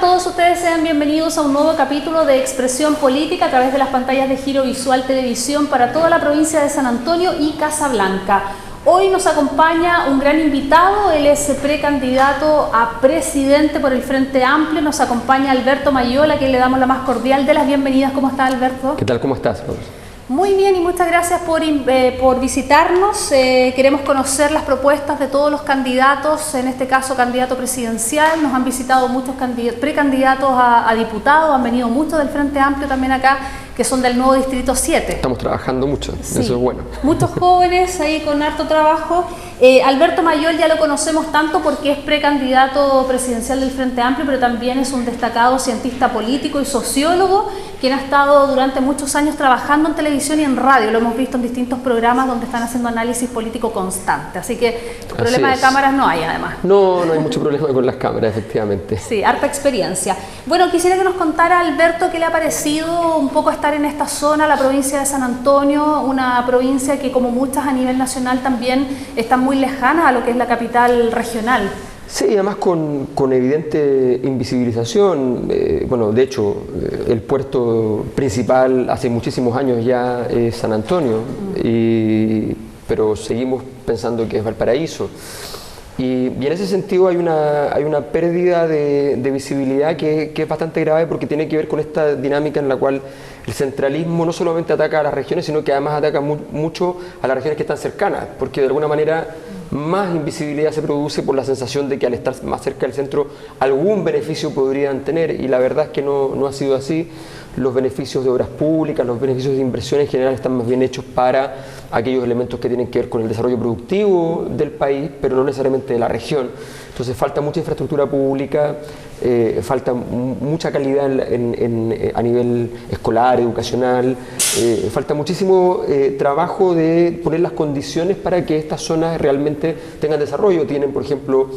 todos ustedes, sean bienvenidos a un nuevo capítulo de Expresión Política a través de las pantallas de Giro Visual Televisión para toda la provincia de San Antonio y Casablanca. Hoy nos acompaña un gran invitado, él es precandidato a presidente por el Frente Amplio, nos acompaña Alberto Mayola, a quien le damos la más cordial de las bienvenidas. ¿Cómo está, Alberto? ¿Qué tal? ¿Cómo estás? Muy bien, y muchas gracias por visitarnos. Queremos conocer las propuestas de todos los candidatos, en este caso candidato presidencial. Nos han visitado muchos precandidatos a diputados, han venido muchos del Frente Amplio también acá, que son del nuevo Distrito 7. Estamos trabajando mucho, sí. Eso es bueno. Muchos jóvenes ahí con harto trabajo. Alberto Mayol ya lo conocemos tanto porque es precandidato presidencial del Frente Amplio, pero también es un destacado cientista político y sociólogo, quien ha estado durante muchos años trabajando en televisión y en radio. Lo hemos visto en distintos programas donde están haciendo análisis político constante. Así que problema de cámaras no hay, además. No hay mucho problema con las cámaras, efectivamente. Sí, harta experiencia. Bueno, quisiera que nos contara, Alberto, qué le ha parecido un poco estar en esta zona, la provincia de San Antonio, una provincia que, como muchas a nivel nacional, también está muy lejana a lo que es la capital regional. Sí, además con evidente invisibilización. Bueno, de hecho, el puerto principal hace muchísimos años ya es San Antonio, pero seguimos pensando que es Valparaíso. Y en ese sentido hay una pérdida de visibilidad que es bastante grave, porque tiene que ver con esta dinámica en la cual el centralismo no solamente ataca a las regiones, sino que además ataca mucho a las regiones que están cercanas, porque de alguna manera más invisibilidad se produce por la sensación de que al estar más cerca del centro algún beneficio podrían tener, y la verdad es que no ha sido así. Los beneficios de obras públicas, los beneficios de inversión en general están más bien hechos para aquellos elementos que tienen que ver con el desarrollo productivo del país, pero no necesariamente de la región. Entonces falta mucha infraestructura pública, falta mucha calidad a nivel escolar, educacional, falta muchísimo trabajo de poner las condiciones para que estas zonas realmente tengan desarrollo. Tienen, por ejemplo,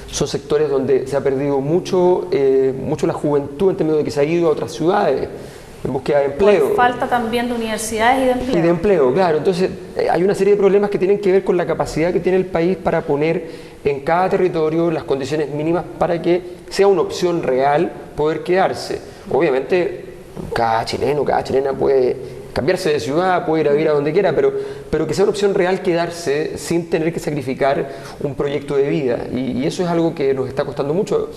son sectores donde se ha perdido mucho la juventud, en términos de que se ha ido a otras ciudades en búsqueda de empleo. Por falta también de universidades y de empleo. Y de empleo, claro. Entonces hay una serie de problemas que tienen que ver con la capacidad que tiene el país para poner en cada territorio las condiciones mínimas para que sea una opción real poder quedarse. Obviamente cada chileno, cada chilena puede cambiarse de ciudad, puede ir a vivir a donde quiera, pero que sea una opción real quedarse sin tener que sacrificar un proyecto de vida. Y eso es algo que nos está costando mucho.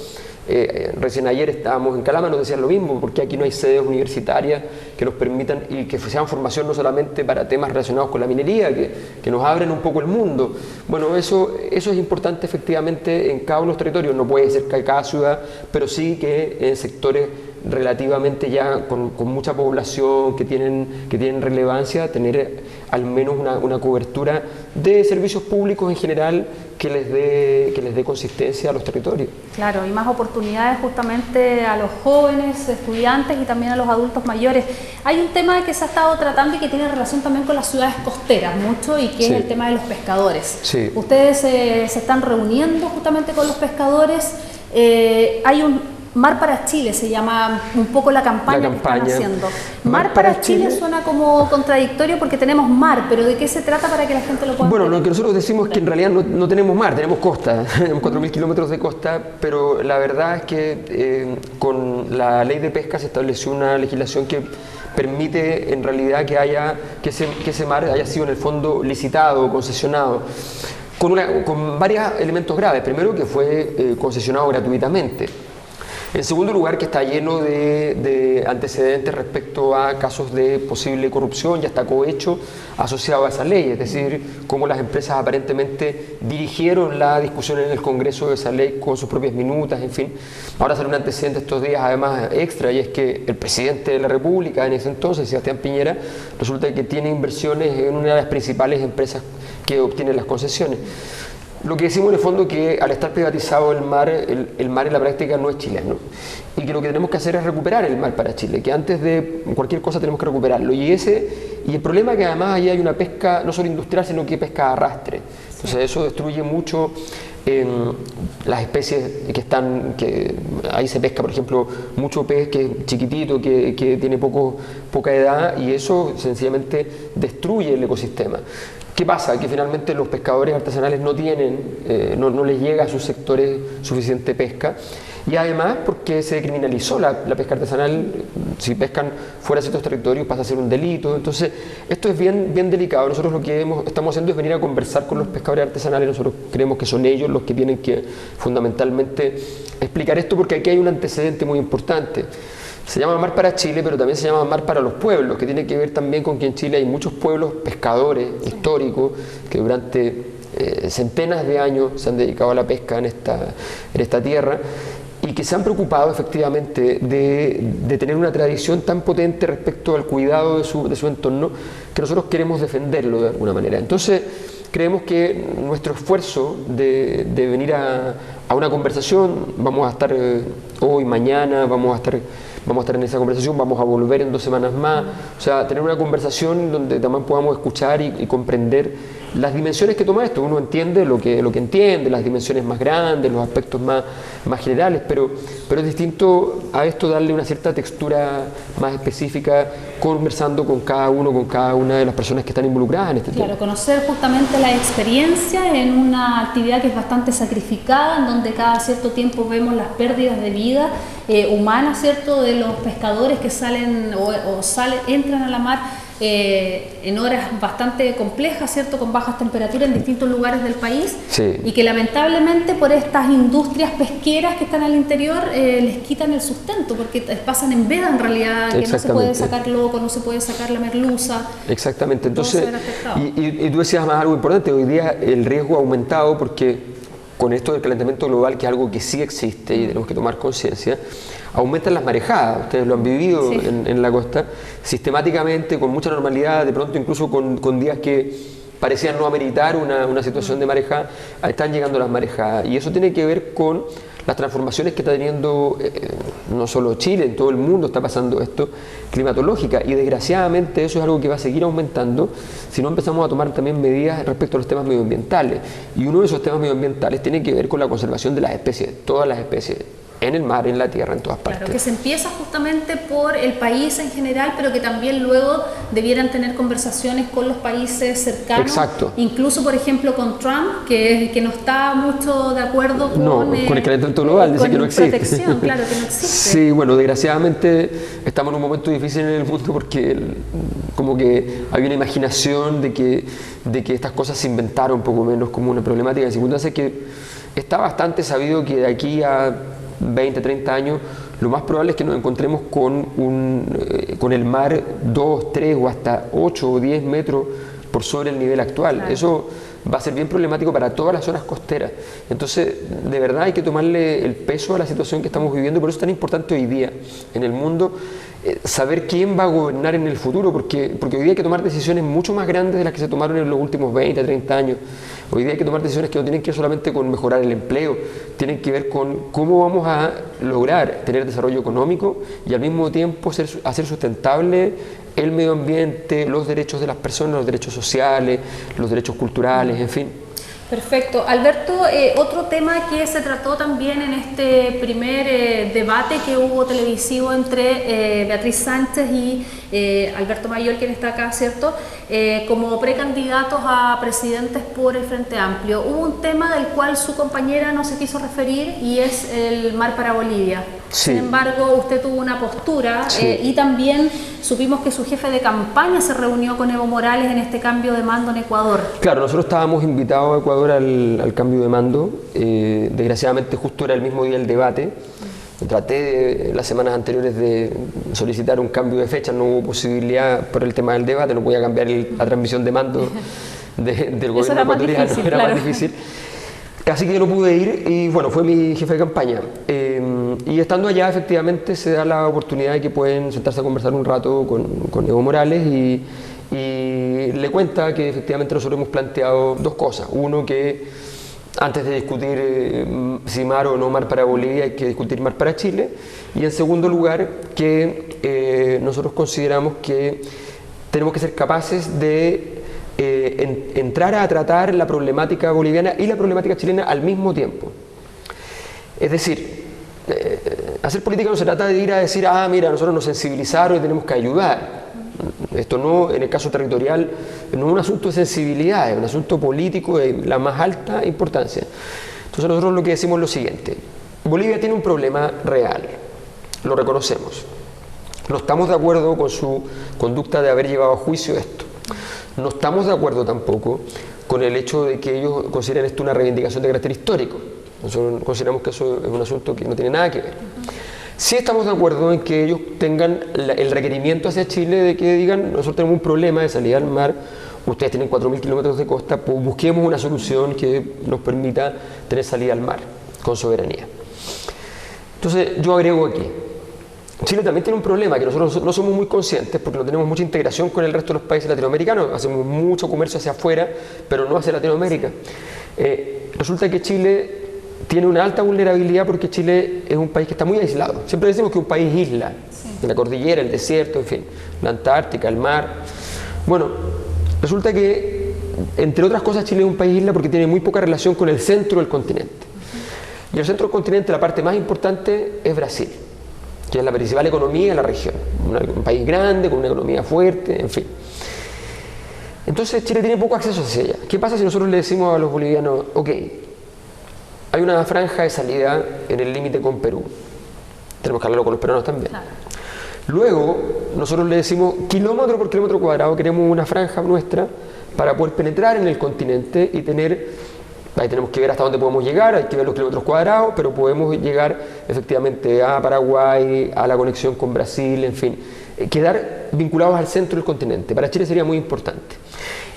Recién ayer estábamos en Calama, nos decían lo mismo, porque aquí no hay sedes universitarias que nos permitan y que sean formación no solamente para temas relacionados con la minería, que nos abren un poco el mundo. Bueno, eso es importante efectivamente en cada uno de los territorios. No puede ser que en cada ciudad, pero sí que en sectores relativamente ya con mucha población que tienen relevancia, tener al menos una cobertura de servicios públicos en general que les dé consistencia a los territorios. Claro, y más oportunidades justamente a los jóvenes, estudiantes y también a los adultos mayores. Hay un tema que se ha estado tratando y que tiene relación también con las ciudades costeras mucho, y que es el tema de los pescadores. Sí. Ustedes se están reuniendo justamente con los pescadores. Hay un Mar para Chile, se llama un poco la campaña que están haciendo. Mar para Chile suena como contradictorio porque tenemos mar, pero ¿de qué se trata para que la gente lo pueda entender? Bueno, lo que nosotros decimos es que en realidad no tenemos mar, tenemos costa, tenemos 4.000 kilómetros de costa, pero la verdad es que con la ley de pesca se estableció una legislación que permite en realidad que ese mar haya sido en el fondo licitado, concesionado, con varios elementos graves. Primero, que fue concesionado gratuitamente. En segundo lugar, que está lleno de antecedentes respecto a casos de posible corrupción y hasta cohecho asociado a esa ley, es decir, cómo las empresas aparentemente dirigieron la discusión en el Congreso de esa ley con sus propias minutas, en fin. Ahora sale un antecedente estos días además extra, y es que el presidente de la República en ese entonces, Sebastián Piñera, resulta que tiene inversiones en una de las principales empresas que obtienen las concesiones. Lo que decimos en el fondo que al estar privatizado el mar en la práctica no es chileno, y que lo que tenemos que hacer es recuperar el mar para Chile, que antes de cualquier cosa tenemos que recuperarlo, y el problema es que además ahí hay una pesca no solo industrial, sino que pesca de arrastre. Entonces eso destruye mucho las especies que ahí se pesca, por ejemplo, mucho pez que es chiquitito, que tiene poca edad, y eso sencillamente destruye el ecosistema. ¿qué pasa? Que finalmente los pescadores artesanales no tienen, no les llega a sus sectores suficiente pesca, y además porque se criminalizó la pesca artesanal. Si pescan fuera de ciertos territorios pasa a ser un delito. Entonces esto es bien delicado. Nosotros lo que estamos haciendo es venir a conversar con los pescadores artesanales. Nosotros creemos que son ellos los que tienen que fundamentalmente explicar esto, porque aquí hay un antecedente muy importante. Se llama Mar para Chile, pero también se llama Mar para los Pueblos, que tiene que ver también con que en Chile hay muchos pueblos pescadores históricos que durante centenas de años se han dedicado a la pesca en esta tierra, y que se han preocupado efectivamente de tener una tradición tan potente respecto al cuidado de su entorno, que nosotros queremos defenderlo de alguna manera. Entonces creemos que nuestro esfuerzo de venir a una conversación, vamos a estar hoy, mañana, vamos a estar en esa conversación, vamos a volver en 2 semanas más, o sea, tener una conversación donde también podamos escuchar y comprender las dimensiones que toma esto. Uno entiende lo que entiende, las dimensiones más grandes, los aspectos más generales, pero es distinto a esto darle una cierta textura más específica, conversando con cada una de las personas que están involucradas en este tema. Claro, conocer justamente la experiencia en una actividad que es bastante sacrificada, en donde cada cierto tiempo vemos las pérdidas de vida humanas, ¿cierto?, de los pescadores que salen entran a la mar en horas bastante complejas, ¿cierto?, con bajas temperaturas en distintos lugares del país, sí. Y que lamentablemente por estas industrias pesqueras que están al interior les quitan el sustento, porque pasan en veda en realidad, que no se puede sacar loco, no se puede sacar la merluza. Exactamente, entonces, y tú decías más algo importante, hoy día el riesgo ha aumentado porque con esto del calentamiento global, que es algo que sí existe y tenemos que tomar conciencia, aumentan las marejadas. Ustedes lo han vivido, sí, en la costa, sistemáticamente, con mucha normalidad, de pronto incluso con días que parecían no ameritar una situación de marejada, están llegando las marejadas. Y eso tiene que ver con las transformaciones que está teniendo no solo Chile, en todo el mundo está pasando esto, climatológica, y desgraciadamente eso es algo que va a seguir aumentando si no empezamos a tomar también medidas respecto a los temas medioambientales. Y uno de esos temas medioambientales tiene que ver con la conservación de las especies, todas las especies, en el mar, en la tierra, en todas partes. Claro, que se empieza justamente por el país en general, pero que también luego debieran tener conversaciones con los países cercanos. Exacto. Incluso, por ejemplo, con Trump, que no está mucho de acuerdo con el calentamiento global, dice que no existe. Protección, claro, que no existe. Sí, bueno, desgraciadamente estamos en un momento difícil en el mundo porque como que hay una imaginación de que estas cosas se inventaron un poco menos como una problemática de circunstancias, que está bastante sabido que de aquí a 20, 30 años, lo más probable es que nos encontremos con el mar 2, 3 o hasta 8 o 10 metros por sobre el nivel actual. Claro. Eso va a ser bien problemático para todas las zonas costeras. Entonces, de verdad hay que tomarle el peso a la situación que estamos viviendo, por eso es tan importante hoy día en el mundo saber quién va a gobernar en el futuro, porque hoy día hay que tomar decisiones mucho más grandes de las que se tomaron en los últimos 20, 30 años. Hoy día hay que tomar decisiones que no tienen que ver solamente con mejorar el empleo, tienen que ver con cómo vamos a lograr tener desarrollo económico y al mismo tiempo hacer sustentable el medio ambiente, los derechos de las personas, los derechos sociales, los derechos culturales, en fin. Perfecto. Alberto, otro tema que se trató también en este primer debate que hubo televisivo entre Beatriz Sánchez y Alberto Mayol, quien está acá, ¿cierto?, como precandidatos a presidentes por el Frente Amplio. Hubo un tema del cual su compañera no se quiso referir y es el mar para Bolivia. Sí. Sin embargo, usted tuvo una postura, sí, y también supimos que su jefe de campaña se reunió con Evo Morales en este cambio de mando en Ecuador. Claro, nosotros estábamos invitados a Ecuador al cambio de mando. Desgraciadamente justo era el mismo día del debate. Traté las semanas anteriores de solicitar un cambio de fecha, no hubo posibilidad por el tema del debate, no podía cambiar la transmisión de mando del gobierno ecuatoriano, era más difícil. Así que yo no pude ir y bueno, fue mi jefe de campaña. Y estando allá efectivamente se da la oportunidad de que pueden sentarse a conversar un rato con Evo Morales y le cuenta que efectivamente nosotros hemos planteado dos cosas. Uno, que antes de discutir si mar o no mar para Bolivia hay que discutir mar para Chile, y en segundo lugar que nosotros consideramos que tenemos que ser capaces de entrar a tratar la problemática boliviana y la problemática chilena al mismo tiempo. Es decir, hacer política no se trata de ir a decir, mira, nosotros nos sensibilizaron y tenemos que ayudar. Esto no, en el caso territorial, no es un asunto de sensibilidad, es un asunto político de la más alta importancia. Entonces nosotros lo que decimos es lo siguiente: Bolivia tiene un problema real, lo reconocemos. No estamos de acuerdo con su conducta de haber llevado a juicio esto. No estamos de acuerdo tampoco con el hecho de que ellos consideren esto una reivindicación de carácter histórico. Nosotros consideramos que eso es un asunto que no tiene nada que ver. Sí estamos de acuerdo en que ellos tengan el requerimiento hacia Chile de que digan: nosotros tenemos un problema de salida al mar, ustedes tienen 4.000 kilómetros de costa, pues busquemos una solución que nos permita tener salida al mar con soberanía. Entonces yo agrego aquí, Chile también tiene un problema que nosotros no somos muy conscientes porque no tenemos mucha integración con el resto de los países latinoamericanos, hacemos mucho comercio hacia afuera, pero no hacia Latinoamérica. Resulta que Chile tiene una alta vulnerabilidad porque Chile es un país que está muy aislado. Siempre decimos que es un país isla, en la cordillera, el desierto, en fin, la Antártica, el mar. Bueno, resulta que, entre otras cosas, Chile es un país isla porque tiene muy poca relación con el centro del continente. Y el centro del continente, la parte más importante es Brasil, que es la principal economía de la región, un país grande, con una economía fuerte, en fin. Entonces Chile tiene poco acceso hacia ella. ¿Qué pasa si nosotros le decimos a los bolivianos: ok, hay una franja de salida en el límite con Perú, tenemos que hablarlo con los peruanos también? Claro. Luego nosotros le decimos: kilómetro por kilómetro cuadrado queremos una franja nuestra para poder penetrar en el continente y tener... Ahí tenemos que ver hasta dónde podemos llegar, hay que ver los kilómetros cuadrados, pero podemos llegar efectivamente a Paraguay, a la conexión con Brasil, en fin, quedar vinculados al centro del continente. Para Chile sería muy importante.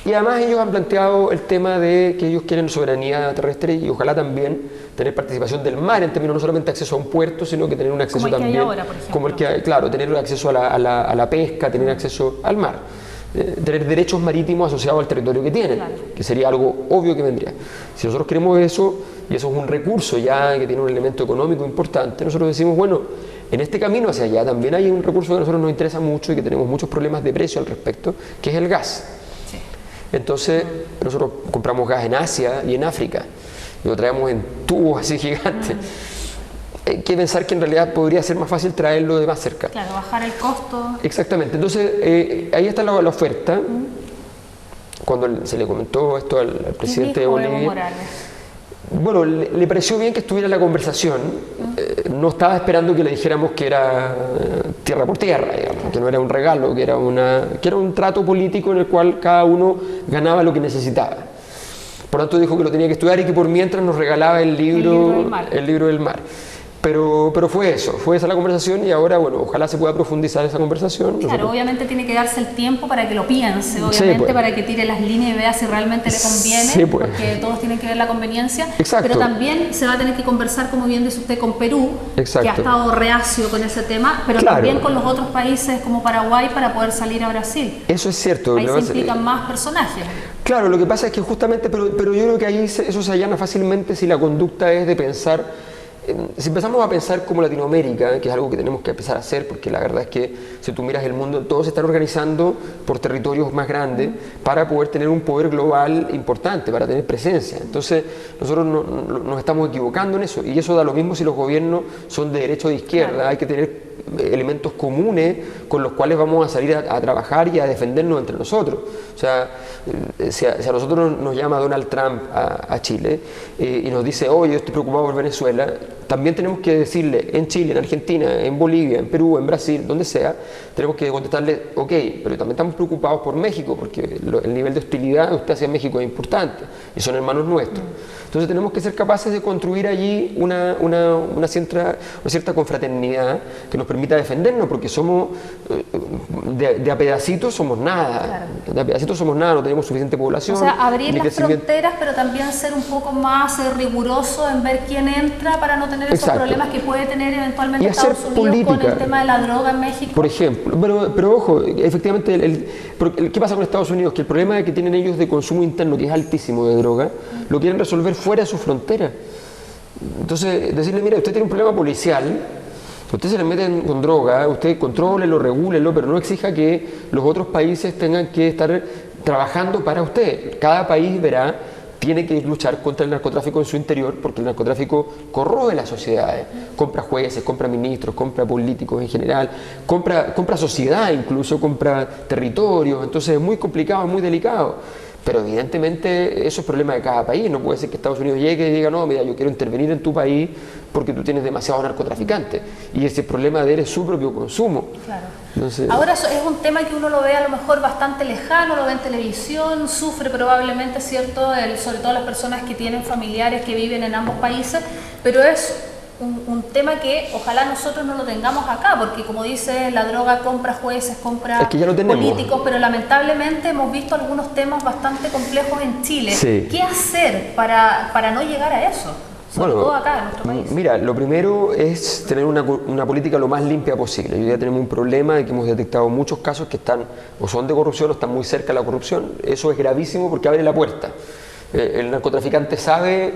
Y además ellos han planteado el tema de que ellos quieren soberanía terrestre y ojalá también tener participación del mar, en términos no solamente acceso a un puerto, sino que tener un acceso como el también, que hay ahora, por ejemplo. Como el que hay, claro, tener acceso a la pesca, tener acceso al mar. Tener derechos marítimos asociados al territorio que tienen, claro, que sería algo obvio que vendría. Si nosotros queremos eso, y eso es un recurso ya que tiene un elemento económico importante, nosotros decimos: bueno, en este camino hacia allá también hay un recurso que a nosotros nos interesa mucho y que tenemos muchos problemas de precio al respecto, que es el gas. Sí. Entonces, nosotros compramos gas en Asia y en África, y lo traemos en tubos así gigantes. Hay que pensar que en realidad podría ser más fácil traerlo de más cerca. Claro, bajar el costo. Exactamente. Entonces, ahí está la oferta. Cuando se le comentó esto al presidente de Bolivia, Evo Morales, bueno, le pareció bien que estuviera en la conversación. No estaba esperando que le dijéramos que era tierra por tierra, digamos, que no era un regalo, que era un trato político en el cual cada uno ganaba lo que necesitaba. Por lo tanto, dijo que lo tenía que estudiar y que por mientras nos regalaba el libro del mar. Pero fue esa la conversación y ahora, bueno, ojalá se pueda profundizar esa conversación. Claro, obviamente tiene que darse el tiempo para que lo piense, obviamente, para que tire las líneas y vea si realmente le conviene, porque todos tienen que ver la conveniencia. Exacto. Pero también se va a tener que conversar, como bien dice usted, con Perú, exacto, que ha estado reacio con ese tema, pero claro, también con los otros países como Paraguay para poder salir a Brasil. Eso es cierto. Ahí se implican más personajes. Claro, lo que pasa es que justamente, pero yo creo que ahí eso se allana fácilmente si la conducta es de pensar. Si empezamos a pensar como Latinoamérica, que es algo que tenemos que empezar a hacer, porque la verdad es que si tú miras el mundo, todos se están organizando por territorios más grandes para poder tener un poder global importante, para tener presencia. Entonces nosotros nos estamos equivocando en eso, y eso da lo mismo si los gobiernos son de derecha o de izquierda. Claro. Hay que tener elementos comunes con los cuales vamos a salir a trabajar y a defendernos entre nosotros. O sea, si a nosotros nos llama Donald Trump a Chile y nos dice: oye, yo estoy preocupado por Venezuela, también tenemos que decirle en Chile, en Argentina, en Bolivia, en Perú, en Brasil, donde sea, tenemos que contestarle: ok, pero también estamos preocupados por México, porque el nivel de hostilidad de usted hacia México es importante y son hermanos nuestros. Entonces tenemos que ser capaces de construir allí una cierta confraternidad que nos permita defendernos, porque somos de a pedacitos somos nada. Claro. De a pedacitos somos nada, no tenemos suficiente población. O sea, abrir las fronteras, pero también ser un poco más riguroso en ver quién entra para no tener esos problemas que puede tener eventualmente Estados Unidos con el tema de la droga en México. Por ejemplo, pero ojo, efectivamente, ¿qué pasa con Estados Unidos? Que el problema que tienen ellos de consumo interno, que es altísimo de droga, lo quieren resolver fuera de su frontera. Entonces, decirle: mira, usted tiene un problema policial, usted se le mete con droga, usted contrólelo, regúlelo, pero no exija que los otros países tengan que estar trabajando para usted. Cada país verá tiene que luchar contra el narcotráfico en su interior, porque el narcotráfico corroe las sociedades, compra jueces, compra ministros, compra políticos en general, compra sociedad incluso, compra territorios, entonces es muy complicado, muy delicado. Pero evidentemente eso es problema de cada país. No puede ser que Estados Unidos llegue y diga, no, mira, yo quiero intervenir en tu país porque tú tienes demasiados narcotraficantes. Y ese problema de él es su propio consumo. Claro. Entonces, ahora es un tema que uno lo ve a lo mejor bastante lejano, lo ve en televisión, sufre probablemente, ¿cierto? Sobre todo las personas que tienen familiares que viven en ambos países, pero es un tema que ojalá nosotros no lo tengamos acá, porque como dice, la droga compra jueces, compra es que ya lo tenemos. Políticos, pero lamentablemente hemos visto algunos temas bastante complejos en Chile. Sí. ¿Qué hacer para no llegar a eso? Sobre todo acá en nuestro país. Mira, lo primero es tener una política lo más limpia posible. Hoy día tenemos un problema de que hemos detectado muchos casos que están o son de corrupción o están muy cerca de la corrupción. Eso es gravísimo porque abre la puerta. El narcotraficante sabe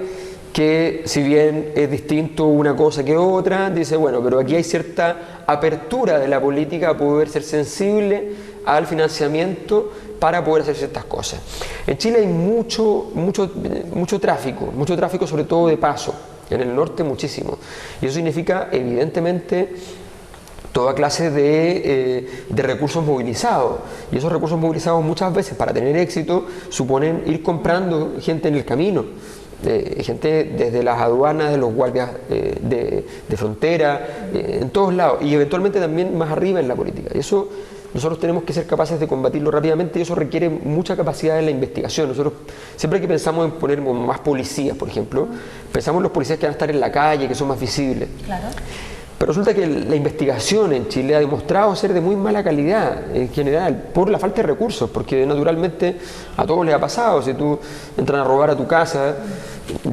que si bien es distinto una cosa que otra, dice, bueno, pero aquí hay cierta apertura de la política a poder ser sensible al financiamiento para poder hacer ciertas cosas. En Chile hay mucho tráfico sobre todo de paso, en el norte muchísimo, y eso significa evidentemente toda clase de recursos movilizados, y esos recursos movilizados muchas veces para tener éxito suponen ir comprando gente en el camino. Gente desde las aduanas, de los guardias de frontera, en todos lados, y eventualmente también más arriba en la política. Y eso nosotros tenemos que ser capaces de combatirlo rápidamente, y eso requiere mucha capacidad en la investigación. Nosotros siempre que pensamos en poner más policías, por ejemplo, pensamos en los policías que van a estar en la calle, que son más visibles. Claro. Pero resulta que la investigación en Chile ha demostrado ser de muy mala calidad en general, por la falta de recursos, porque naturalmente a todos les ha pasado. Si tú entran a robar a tu casa,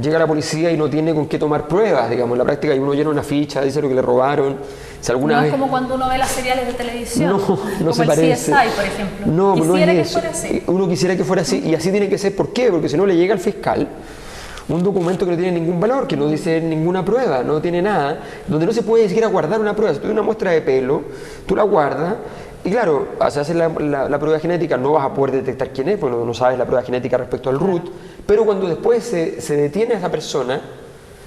llega la policía y no tiene con qué tomar pruebas, digamos, en la práctica, y uno llena una ficha, dice lo que le robaron. Si alguna vez... es como cuando uno ve las seriales de televisión, no como se el parece. CSI, por ejemplo. No quisiera es que eso. fuera así. Uno quisiera que fuera así, y así tiene que ser. ¿Por qué? Porque si no le llega al fiscal un documento que no tiene ningún valor, que no dice ninguna prueba, no tiene nada, donde no se puede ni siquiera guardar una prueba. Si tú tienes una muestra de pelo, tú la guardas, y claro, se hace la prueba genética, no vas a poder detectar quién es, porque no sabes la prueba genética respecto al root, pero cuando después se detiene a esa persona,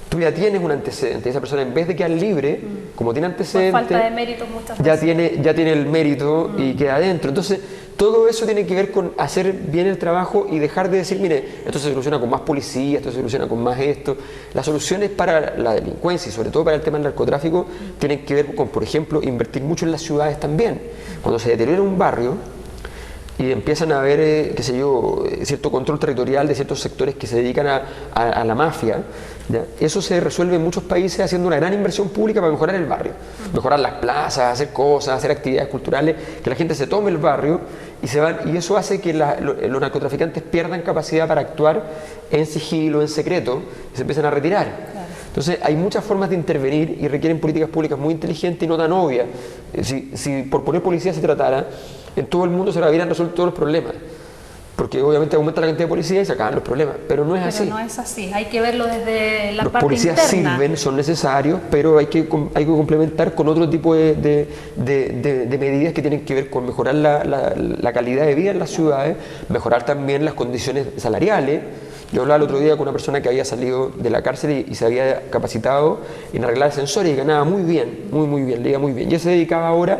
tú ya tienes un antecedente, y esa persona en vez de quedar libre, como tiene antecedente, por falta de mérito muchas veces. ya tiene el mérito y queda adentro. Entonces, todo eso tiene que ver con hacer bien el trabajo y dejar de decir, mire, esto se soluciona con más policía, esto se soluciona con más esto. Las soluciones para la delincuencia y sobre todo para el tema del narcotráfico tienen que ver con, por ejemplo, invertir mucho en las ciudades también. Cuando se deteriora un barrio y empiezan a haber, qué sé yo, cierto control territorial de ciertos sectores que se dedican a la mafia, ¿ya? Eso se resuelve en muchos países haciendo una gran inversión pública para mejorar el barrio, mejorar las plazas, hacer cosas, hacer actividades culturales, que la gente se tome el barrio y se van, y eso hace que los narcotraficantes pierdan capacidad para actuar en sigilo, en secreto, y se empiezan a retirar. Claro. Entonces hay muchas formas de intervenir y requieren políticas públicas muy inteligentes y no tan obvias. Si por poner policía se tratara, en todo el mundo se hubieran resuelto todos los problemas, porque obviamente aumenta la cantidad de policías y se acaban los problemas, pero no es así. No es así, hay que verlo desde la los parte policías interna. sirven, son necesarios, pero hay que complementar con otro tipo de medidas que tienen que ver con mejorar la calidad de vida en las ciudades, mejorar también las condiciones salariales. Yo hablaba el otro día con una persona que había salido de la cárcel y se había capacitado en arreglar sensores y ganaba muy bien, muy bien, le iba muy bien. Y se dedicaba ahora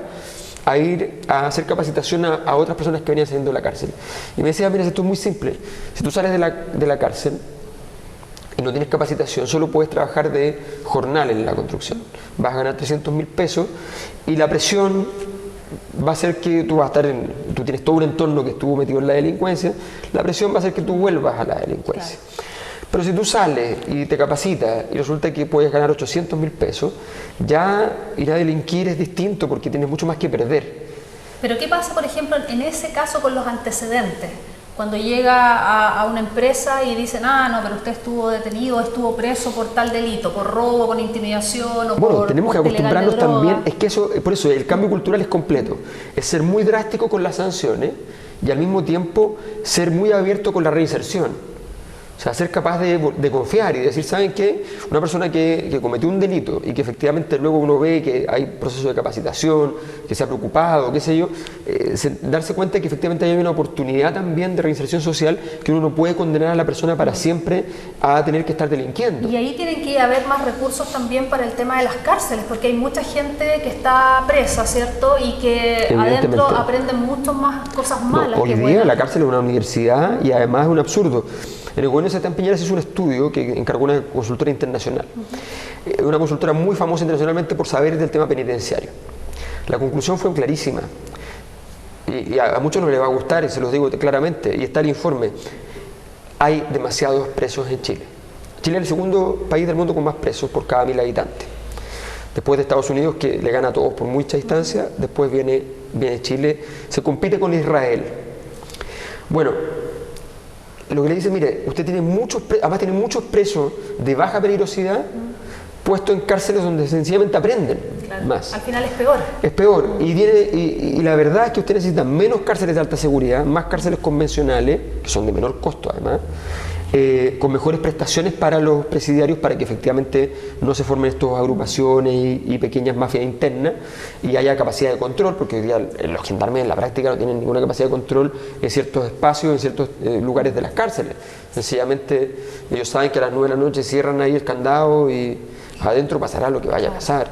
a ir a hacer capacitación a otras personas que venían saliendo de la cárcel. Y me decía, mira, esto es muy simple. Si tú sales de la cárcel y no tienes capacitación, solo puedes trabajar de jornal en la construcción. Vas a ganar 300.000 pesos y la presión va a ser que tú vas a tú tienes todo un entorno que estuvo metido en la delincuencia, la presión va a ser que tú vuelvas a la delincuencia. Claro. Pero si tú sales y te capacitas y resulta que puedes ganar 800.000 pesos, ya ir a delinquir es distinto porque tienes mucho más que perder. Pero ¿qué pasa, por ejemplo, en ese caso con los antecedentes? Cuando llega a una empresa y dicen, no, pero usted estuvo detenido, estuvo preso por tal delito, por robo, con intimidación o bueno, tenemos que acostumbrarnos también, es que por eso el cambio cultural es completo, es ser muy drástico con las sanciones y al mismo tiempo ser muy abierto con la reinserción. O sea, ser capaz de confiar y decir, ¿saben qué? Una persona que cometió un delito y que efectivamente luego uno ve que hay proceso de capacitación, que se ha preocupado, qué sé yo, darse cuenta de que efectivamente hay una oportunidad también de reinserción social, que uno no puede condenar a la persona para siempre a tener que estar delinquiendo. Y ahí tienen que haber más recursos también para el tema de las cárceles, porque hay mucha gente que está presa, ¿cierto? Y que adentro aprenden mucho más cosas malas. No, hoy día la cárcel es una universidad y además es un absurdo. En el gobierno de Sebastián Piñera se hizo un estudio que encargó una consultora internacional, una consultora muy famosa internacionalmente por saberes del tema penitenciario. La conclusión fue clarísima y a muchos no les va a gustar, y se los digo claramente, y está el informe: hay demasiados presos en Chile. Chile es el segundo país del mundo con más presos por cada 1000 habitantes. Después de Estados Unidos, que le gana a todos por mucha distancia, después viene Chile, se compite con Israel. Bueno, lo que le dice, mire, usted tiene además tiene muchos presos de baja peligrosidad puestos en cárceles donde sencillamente aprenden más. Al final es peor. Es peor. Y la verdad es que usted necesita menos cárceles de alta seguridad, más cárceles convencionales, que son de menor costo además, con mejores prestaciones para los presidiarios, para que efectivamente no se formen estas agrupaciones y pequeñas mafias internas y haya capacidad de control, porque hoy día los gendarmes en la práctica no tienen ninguna capacidad de control en ciertos espacios, en ciertos lugares de las cárceles. Sencillamente ellos saben que a las 9 de la noche cierran ahí el candado y adentro pasará lo que vaya a pasar.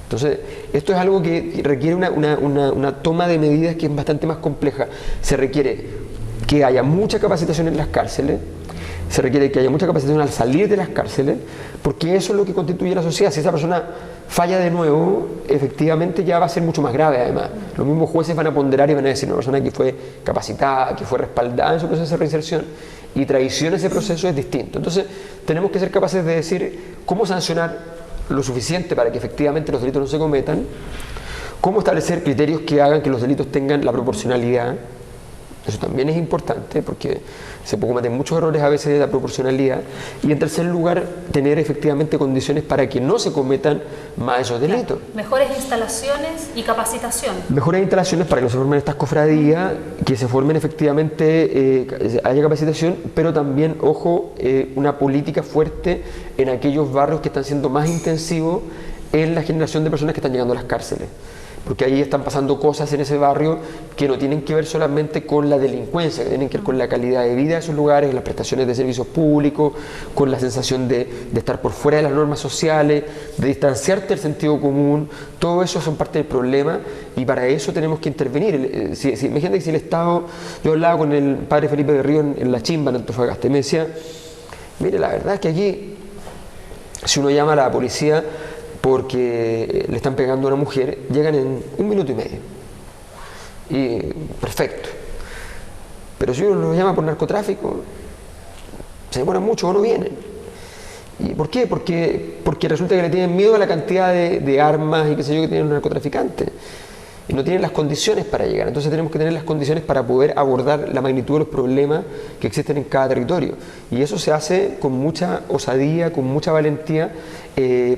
Entonces, esto es algo que requiere una toma de medidas que es bastante más compleja. Se requiere que haya mucha capacitación en las cárceles, se requiere que haya mucha capacitación al salir de las cárceles, porque eso es lo que constituye la sociedad. Si esa persona falla de nuevo, efectivamente ya va a ser mucho más grave además. Los mismos jueces van a ponderar y van a decir, una persona que fue capacitada, que fue respaldada en su proceso de reinserción y traición ese proceso es distinto. Entonces tenemos que ser capaces de decir cómo sancionar lo suficiente para que efectivamente los delitos no se cometan, cómo establecer criterios que hagan que los delitos tengan la proporcionalidad. Eso también es importante porque se cometen muchos errores a veces de la proporcionalidad. Y en tercer lugar, tener efectivamente condiciones para que no se cometan más esos delitos. Mejores instalaciones y capacitación. Mejores instalaciones para que no se formen estas cofradías, que se formen efectivamente, haya capacitación, pero también, ojo, una política fuerte en aquellos barrios que están siendo más intensivos en la generación de personas que están llegando a las cárceles. Porque ahí están pasando cosas en ese barrio que no tienen que ver solamente con la delincuencia, que tienen que ver con la calidad de vida de esos lugares, las prestaciones de servicios públicos, con la sensación de estar por fuera de las normas sociales, de distanciarte del sentido común. Todo eso son parte del problema y para eso tenemos que intervenir. Imagínate que si el Estado, yo hablaba con el padre Felipe Berrío en La Chimba, en Antofagasta, y me decía, mire, la verdad es que aquí, si uno llama a la policía porque le están pegando a una mujer, llegan en 1 minuto y medio. Y perfecto. Pero si uno los llama por narcotráfico, se demoran mucho o no vienen. ¿Y por qué? Porque resulta que le tienen miedo a la cantidad de armas y qué sé yo que tienen los narcotraficantes. Y no tienen las condiciones para llegar. Entonces tenemos que tener las condiciones para poder abordar la magnitud de los problemas que existen en cada territorio. Y eso se hace con mucha osadía, con mucha valentía,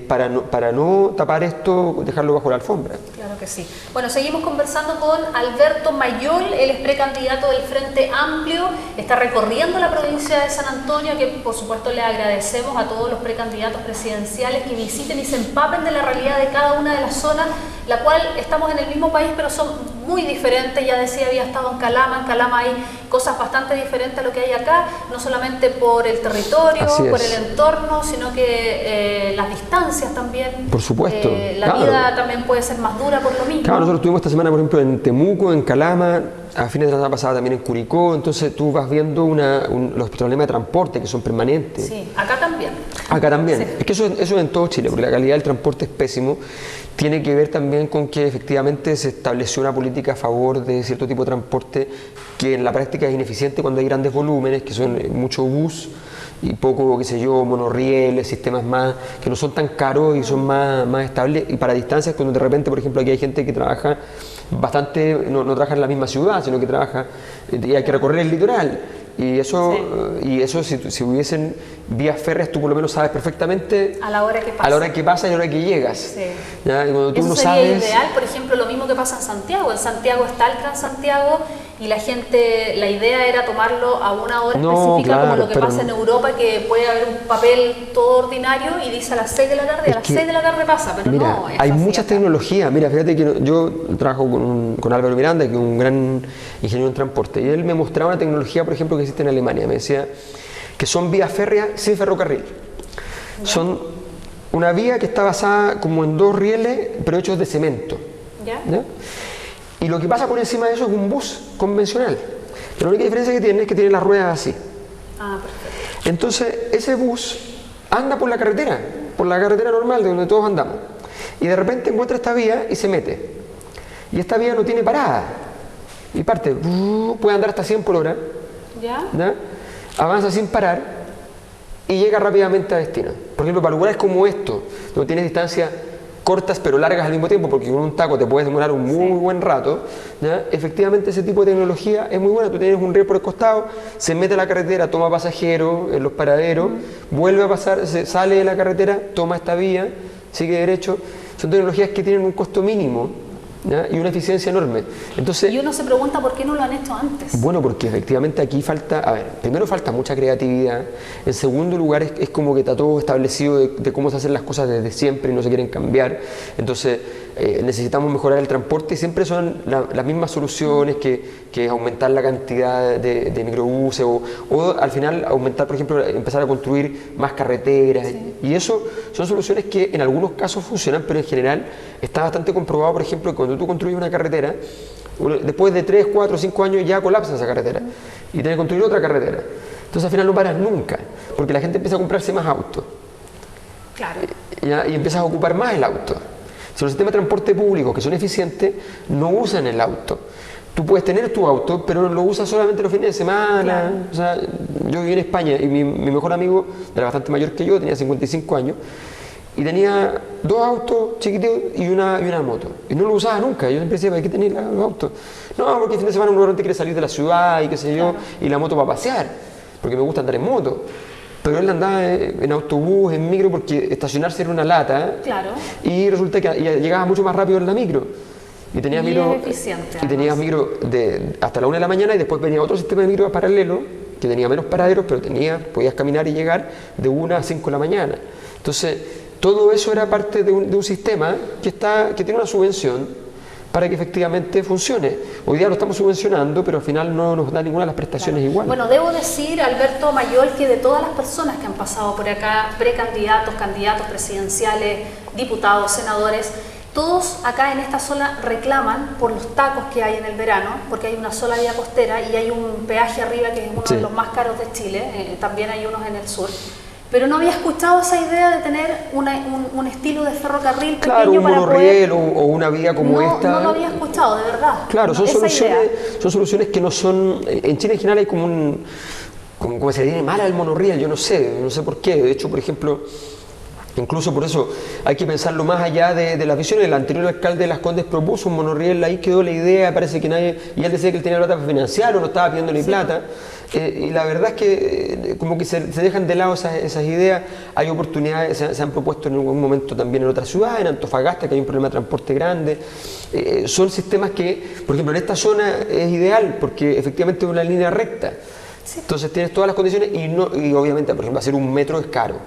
para no tapar esto, dejarlo bajo la alfombra. Claro que sí. Bueno, seguimos conversando con Alberto Mayol, él es precandidato del Frente Amplio, está recorriendo la provincia de San Antonio, que por supuesto le agradecemos a todos los precandidatos presidenciales que visiten y se empapen de la realidad de cada una de las zonas, la cual estamos en el mismo país, pero son muy diferentes. Ya decía, había estado en Calama hay cosas bastante diferentes a lo que hay acá, no solamente por el territorio, por el entorno, sino que las distancias también. Por supuesto. La vida también puede ser más dura por lo mismo. Claro, nosotros estuvimos esta semana, por ejemplo, en Temuco, en Calama, a fines de la semana pasada también en Curicó, entonces tú vas viendo los problemas de transporte que son permanentes. Sí, acá también. Acá también. Sí. Es que eso es en todo Chile, porque la calidad del transporte es pésimo. Tiene que ver también con que efectivamente se estableció una política a favor de cierto tipo de transporte que en la práctica es ineficiente cuando hay grandes volúmenes, que son mucho bus y poco, qué sé yo, monorrieles, sistemas más que no son tan caros y son más estables, y para distancias cuando de repente, por ejemplo, aquí hay gente que trabaja bastante, no trabaja en la misma ciudad, sino que trabaja y hay que recorrer el litoral. Y eso si hubiesen vías férreas, tú por lo menos sabes perfectamente a la hora que pasa, y a la hora que llegas. Sí. ¿Ya? Y cuando tú eso no sería sabes, ideal, por ejemplo, lo mismo que pasa en Santiago. En Santiago está el Transantiago y la gente, la idea era tomarlo a una hora específica, como lo que pasa en Europa, que puede haber un papel todo ordinario y dice a las 6 de la tarde, y a las 6 de la tarde pasa, pero mira, no. Hay muchas tecnologías. Mira, fíjate que yo trabajo con Álvaro Miranda, que es un gran ingeniero en transporte, y él me mostraba una tecnología, por ejemplo, que existe en Alemania. Me decía que son vías férreas sin ferrocarril. ¿Ya? Son una vía que está basada como en 2 rieles, pero hechos de cemento. ¿Ya? ¿Ya? Y lo que pasa por encima de eso es un bus convencional. Pero la única diferencia que tiene es que tiene las ruedas así. Ah, perfecto. Entonces, ese bus anda por la carretera normal de donde todos andamos. Y de repente encuentra esta vía y se mete. Y esta vía no tiene parada. Y parte, puede andar hasta 100 por hora. ¿Ya? ¿Ya? Avanza sin parar y llega rápidamente a destino. Por ejemplo, para lugares como esto, donde tienes distancias cortas pero largas al mismo tiempo, porque con un taco te puedes demorar un muy buen rato, ¿ya? Efectivamente ese tipo de tecnología es muy buena. Tú tienes un riel por el costado, se mete a la carretera, toma pasajeros en los paraderos, vuelve a pasar, sale de la carretera, toma esta vía, sigue derecho. Son tecnologías que tienen un costo mínimo, ¿ya? Y una eficiencia enorme. Entonces, y uno se pregunta por qué no lo han hecho antes. Bueno, porque efectivamente aquí falta, primero falta mucha creatividad, en segundo lugar es como que está todo establecido de cómo se hacen las cosas desde siempre y no se quieren cambiar. Entonces necesitamos mejorar el transporte y siempre son las mismas soluciones que aumentar la cantidad de microbuses o al final aumentar, por ejemplo, empezar a construir más carreteras. Sí. Y eso son soluciones que en algunos casos funcionan, pero en general está bastante comprobado, por ejemplo, que cuando tú construyes una carretera, después de 3, 4, 5 años ya colapsa esa carretera y tienes que construir otra carretera. Entonces al final no paras nunca, porque la gente empieza a comprarse más autos. Claro. Y empiezas a ocupar más el auto. Si los sistemas de transporte público que son eficientes no usan el auto. Tú puedes tener tu auto, pero lo usas solamente los fines de semana. Claro. O sea, yo viví en España y mi mejor amigo era bastante mayor que yo, tenía 55 años. Y tenía 2 autos chiquititos y una moto. Y no lo usaba nunca. Yo siempre decía, ¿para qué tenés los autos? No, porque el fin de semana uno realmente quiere salir de la ciudad y qué sé yo, y la moto para pasear, porque me gusta andar en moto. Pero él andaba en autobús, en micro, porque estacionarse era una lata. Claro. Y resulta que llegaba mucho más rápido en la micro. Y tenías micro, eficiente, y tenías micro hasta la 1 de la mañana y después venía otro sistema de micro paralelo que tenía menos paraderos, pero podías caminar y llegar de 1 a 5 de la mañana. Entonces, todo eso era parte de un sistema que tiene una subvención para que efectivamente funcione. Hoy día lo estamos subvencionando, pero al final no nos da ninguna de las prestaciones igual. Bueno, debo decir, Alberto Mayol, que de todas las personas que han pasado por acá, precandidatos, candidatos presidenciales, diputados, senadores, todos acá en esta zona reclaman por los tacos que hay en el verano, porque hay una sola vía costera y hay un peaje arriba que es uno de los más caros de Chile, también hay unos en el sur. Pero no había escuchado esa idea de tener un estilo de ferrocarril pequeño, claro, un para monorriel o una vía como esta. No lo había escuchado, de verdad. Claro, son soluciones que no son... En Chile en general hay como se le tiene mal al monorriel, yo no sé por qué. De hecho, por ejemplo, incluso por eso hay que pensarlo más allá de las visiones. El anterior alcalde de Las Condes propuso un monorriel, ahí quedó la idea, parece que nadie... Y él decía que él tenía plata para financiar o no estaba pidiendo ni plata. Y la verdad es que como que se dejan de lado esas ideas. Hay oportunidades, se han propuesto en algún momento también en otras ciudades, en Antofagasta, que hay un problema de transporte grande. Son sistemas que, por ejemplo, en esta zona es ideal porque efectivamente es una línea recta. Sí. Entonces tienes todas las condiciones y obviamente, por ejemplo, hacer un metro es caro,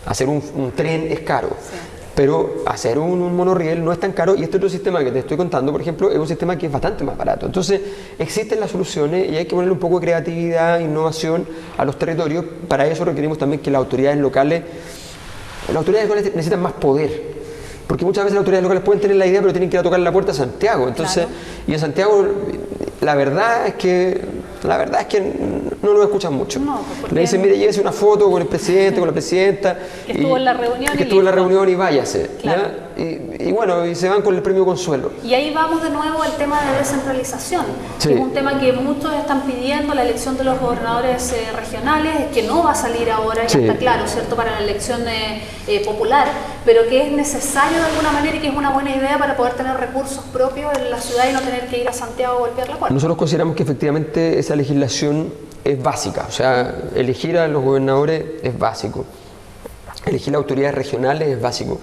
hacer un tren es caro. Sí. Pero hacer un monorriel no es tan caro y este otro sistema que te estoy contando, por ejemplo, es un sistema que es bastante más barato. Entonces, existen las soluciones y hay que ponerle un poco de creatividad, innovación a los territorios. Para eso requerimos también que las autoridades locales necesitan más poder. Porque muchas veces las autoridades locales pueden tener la idea, pero tienen que ir a tocar la puerta a Santiago. Entonces, claro. Y en Santiago, la verdad es que no lo escuchan mucho. No, le dicen, mire, llévese una foto con el presidente, con la presidenta. Que estuvo en la reunión. Que estuvo en la reunión y váyase. Claro. Y bueno, y se van con el premio consuelo. Y ahí vamos de nuevo al tema de descentralización, sí. Que es un tema que muchos están pidiendo, la elección de los gobernadores regionales, que no va a salir ahora, ya sí. Está claro, ¿cierto?, para la elección popular, pero que es necesario de alguna manera y que es una buena idea para poder tener recursos propios en la ciudad y no tener que ir a Santiago a golpear la puerta. Nosotros consideramos que efectivamente esa legislación es básica, o sea, elegir a los gobernadores es básico, elegir las autoridades regionales es básico,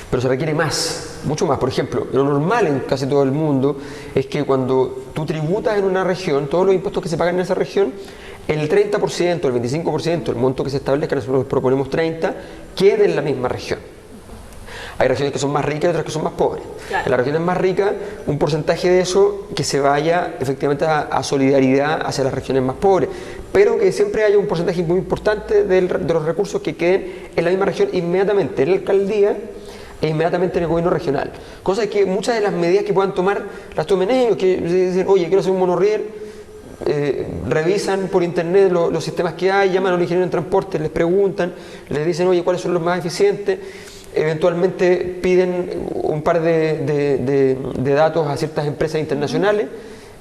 pero se requiere más, mucho más. Por ejemplo, lo normal en casi todo el mundo es que cuando tú tributas en una región, todos los impuestos que se pagan en esa región, el 30%, el 25%, el monto que se establezca, nosotros proponemos 30%, quede en la misma región. Hay regiones que son más ricas y otras que son más pobres. Claro. En las regiones más ricas, un porcentaje de eso que se vaya efectivamente a solidaridad hacia las regiones más pobres, pero que siempre haya un porcentaje muy importante de los recursos que queden en la misma región inmediatamente en la alcaldía e inmediatamente en el gobierno regional. Cosa que muchas de las medidas que puedan tomar, las tomen ellos, que dicen, oye, quiero hacer un monorriel, revisan por internet los sistemas que hay, llaman a los ingenieros en transporte, les preguntan, les dicen, oye, ¿cuáles son los más eficientes? Eventualmente piden un par de datos a ciertas empresas internacionales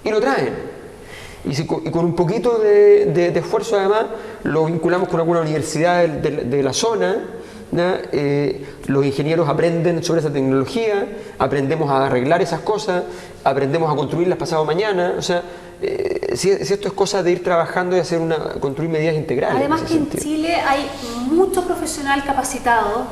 y lo traen. Y con un poquito de esfuerzo además lo vinculamos con alguna universidad de la zona, ¿no? Los ingenieros aprenden sobre esa tecnología, aprendemos a arreglar esas cosas, aprendemos a construirlas pasado mañana, o sea, si esto es cosa de ir trabajando y construir medidas integrales. Además que en Chile hay mucho profesional capacitado,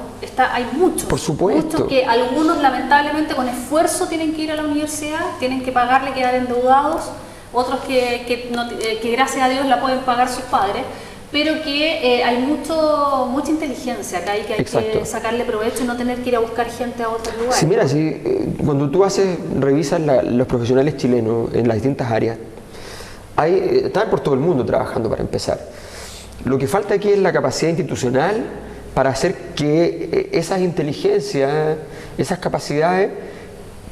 hay muchos. Por supuesto. Muchos que algunos lamentablemente con esfuerzo tienen que ir a la universidad, tienen que pagarle, quedar endeudados, otros que gracias a Dios la pueden pagar sus padres, pero que hay mucha inteligencia acá y que hay que sacarle provecho y no tener que ir a buscar gente a otros lugares. Sí, mira, cuando tú revisas los profesionales chilenos en las distintas áreas, están por todo el mundo trabajando para empezar. Lo que falta aquí es la capacidad institucional para hacer que esas inteligencias, esas capacidades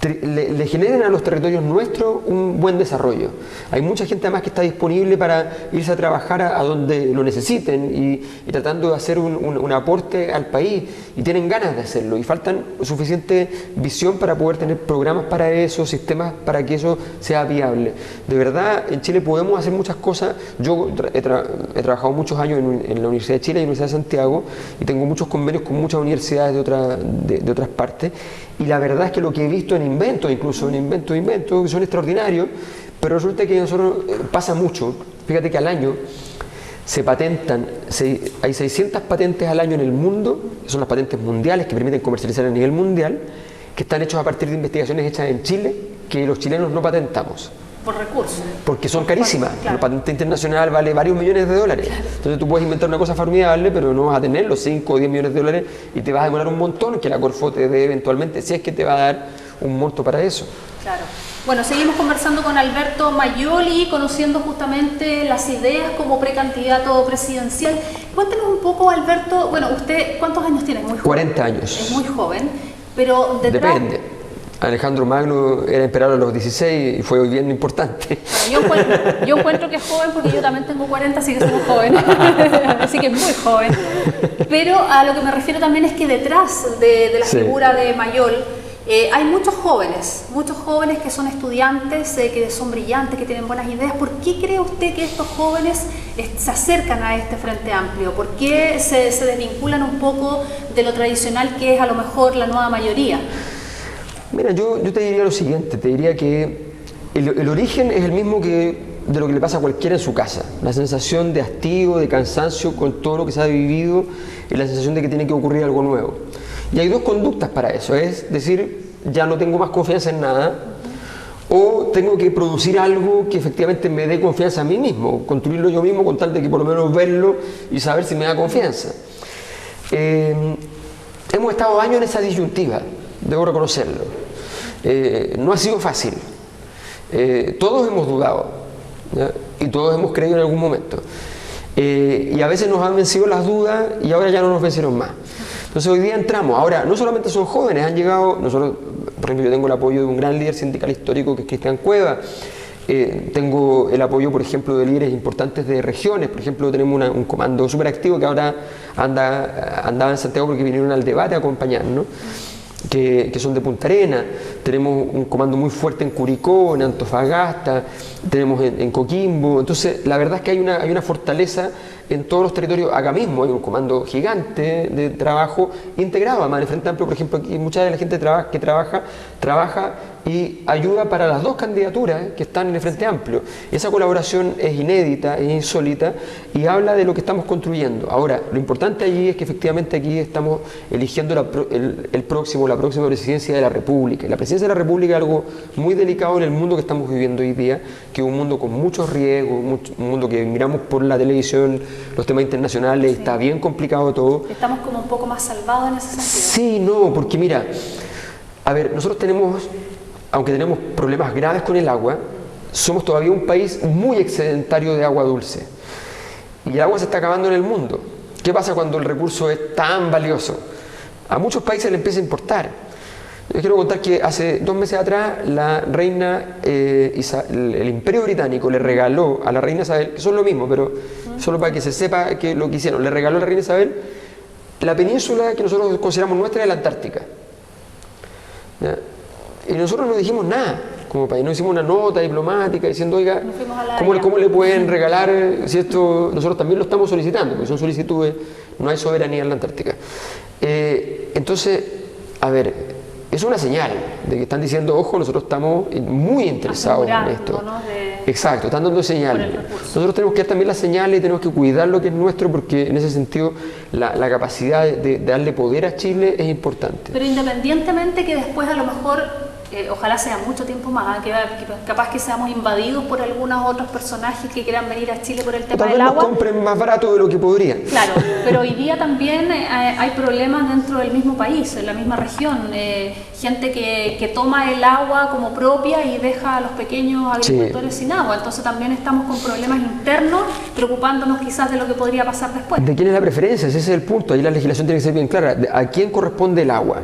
le generen a los territorios nuestros un buen desarrollo. Hay mucha gente además que está disponible para irse a trabajar a donde lo necesiten y tratando de hacer un aporte al país y tienen ganas de hacerlo y faltan suficiente visión para poder tener programas para eso, sistemas para que eso sea viable. De verdad, en Chile podemos hacer muchas cosas. Yo he trabajado muchos años en la Universidad de Chile y la Universidad de Santiago y tengo muchos convenios con muchas universidades de otras partes. Y la verdad es que lo que he visto en inventos, incluso en inventos que son extraordinarios, pero resulta que nosotros pasa mucho. Fíjate que al año se patentan, hay 600 patentes al año en el mundo, que son las patentes mundiales que permiten comercializar a nivel mundial, que están hechos a partir de investigaciones hechas en Chile, que los chilenos no patentamos. Por recursos. Porque son carísimas. Claro. La patente internacional vale varios millones de dólares. Claro. Entonces tú puedes inventar una cosa formidable, pero no vas a tener los 5 o 10 millones de dólares y te vas a demorar un montón que la Corfo te dé eventualmente, si es que te va a dar un monto para eso. Claro. Bueno, seguimos conversando con Alberto Mayoli, conociendo justamente las ideas como precandidato presidencial. Cuéntanos un poco, Alberto, bueno, usted, ¿cuántos años tiene? Muy joven. 40 años. Es muy joven, pero detrás... Depende. Alejandro Magno era emperador a los 16 y fue bien importante. Bueno, yo encuentro que es joven porque yo también tengo 40, así que somos jóvenes. Así que es muy joven. Pero a lo que me refiero también es que detrás de la figura de Mayol hay muchos jóvenes que son estudiantes, que son brillantes, que tienen buenas ideas. ¿Por qué cree usted que estos jóvenes se acercan a este Frente Amplio? ¿Por qué se desvinculan un poco de lo tradicional que es a lo mejor la nueva mayoría? Mira, yo te diría lo siguiente, te diría que el origen es el mismo de lo que le pasa a cualquiera en su casa, la sensación de hastío, de cansancio con todo lo que se ha vivido y la sensación de que tiene que ocurrir algo nuevo. Y hay dos conductas para eso, es decir, ya no tengo más confianza en nada, o tengo que producir algo que efectivamente me dé confianza a mí mismo, construirlo yo mismo con tal de que por lo menos verlo y saber si me da confianza. Hemos estado años en esa disyuntiva, debo reconocerlo. No ha sido fácil. Todos hemos dudado, ¿ya? Y todos hemos creído en algún momento. Y a veces nos han vencido las dudas y ahora ya no nos vencieron más. Entonces hoy día entramos. Ahora, no solamente son jóvenes, han llegado, nosotros, por ejemplo, yo tengo el apoyo de un gran líder sindical histórico que es Cristian Cueva. Tengo el apoyo, por ejemplo, de líderes importantes de regiones. Por ejemplo, tenemos un comando súper activo que ahora andaba en Santiago porque vinieron al debate a acompañarnos. Que son de Punta Arenas. tenemos un comando muy fuerte en Curicó, en Antofagasta, tenemos en Coquimbo. Entonces, la verdad es que hay una fortaleza en todos los territorios. Acá mismo hay un comando gigante de trabajo integrado. Además, en el Frente Amplio, por ejemplo, aquí mucha de la gente que trabaja y ayuda para las dos candidaturas que están en el Frente Amplio. Esa colaboración es inédita, es insólita y habla de lo que estamos construyendo. Ahora, lo importante allí es que efectivamente aquí estamos eligiendo la próxima presidencia de la República. Y la presidencia de la República es algo muy delicado en el mundo que estamos viviendo hoy día, que es un mundo con muchos riesgos, un mundo que miramos por la televisión, los temas internacionales, sí. Está bien complicado todo. Estamos como un poco más salvados en ese sentido. Sí, no, porque mira, a ver, nosotros aunque tenemos problemas graves con el agua, somos todavía un país muy excedentario de agua dulce. Y el agua se está acabando en el mundo. ¿Qué pasa cuando el recurso es tan valioso? A muchos países le empieza a importar. Les quiero contar que hace 2 meses atrás la reina, el Imperio Británico le regaló a la reina Isabel, que son lo mismo, pero solo para que se sepa que lo que hicieron, le regaló a la reina Isabel la península que nosotros consideramos nuestra de la Antártica. ¿Ya? Y nosotros no dijimos nada como país, no hicimos una nota diplomática diciendo, oiga, ¿cómo le pueden regalar si esto nosotros también lo estamos solicitando? Porque son solicitudes, no hay soberanía en la Antártica. Entonces, a ver, es una señal de que están diciendo, ojo, nosotros estamos muy interesados en esto. Exacto, están dando señales. Nosotros tenemos que dar también las señales y tenemos que cuidar lo que es nuestro, porque en ese sentido la capacidad de darle poder a Chile es importante. Pero independientemente que después a lo mejor, ojalá sea mucho tiempo más, que capaz que seamos invadidos por algunos otros personajes que quieran venir a Chile por el tema del agua. Tal vez nos compren más barato de lo que podrían. Claro, pero hoy día también hay problemas dentro del mismo país, en la misma región. Gente que toma el agua como propia y deja a los pequeños agricultores sin agua. Entonces también estamos con problemas internos, preocupándonos quizás de lo que podría pasar después. ¿De quién es la preferencia? Ese es el punto. Ahí la legislación tiene que ser bien clara. ¿A quién corresponde el agua?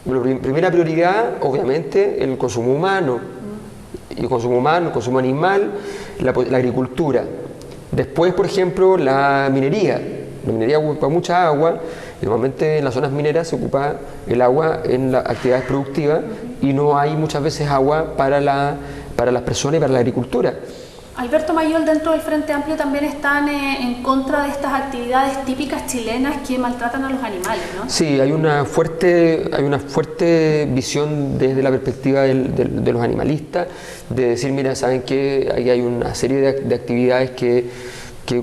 Primera prioridad, obviamente, el consumo humano. Y el consumo animal, la agricultura. Después, por ejemplo, la minería. La minería ocupa mucha agua. Y normalmente en las zonas mineras se ocupa el agua en las actividades productivas y no hay muchas veces agua para las personas y para la agricultura. Alberto Mayol, dentro del Frente Amplio también están en contra de estas actividades típicas chilenas que maltratan a los animales, ¿no? Sí, hay una fuerte visión desde la perspectiva de los animalistas, de decir, mira, ¿saben qué? Ahí hay una serie de actividades que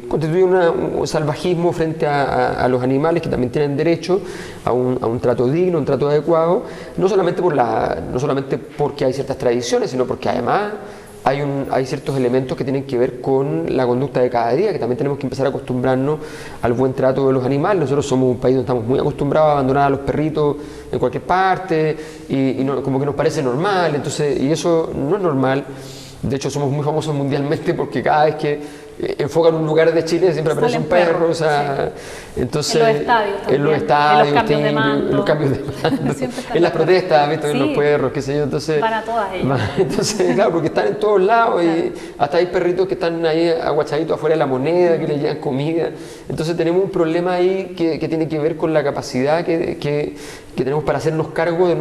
constituyen un salvajismo frente a los animales que también tienen derecho a un trato digno, un trato adecuado, no solamente porque hay ciertas tradiciones, sino porque además hay ciertos elementos que tienen que ver con la conducta de cada día, que también tenemos que empezar a acostumbrarnos al buen trato de los animales. Nosotros somos un país donde estamos muy acostumbrados a abandonar a los perritos en cualquier parte y como que nos parece normal, y eso no es normal. De hecho, somos muy famosos mundialmente porque cada vez que enfocan un lugar de Chile siempre aparece un perro, o sea, entonces en los estadios, en los cambios de mando, en las protestas, ¿viste? En los perros, qué sé yo, entonces para todas ellas. Entonces, claro, porque están en todos lados y hasta hay perritos que están ahí aguachaditos afuera de la moneda, que les llevan comida. Entonces tenemos un problema ahí que tiene que ver con la capacidad que tenemos para hacernos cargo de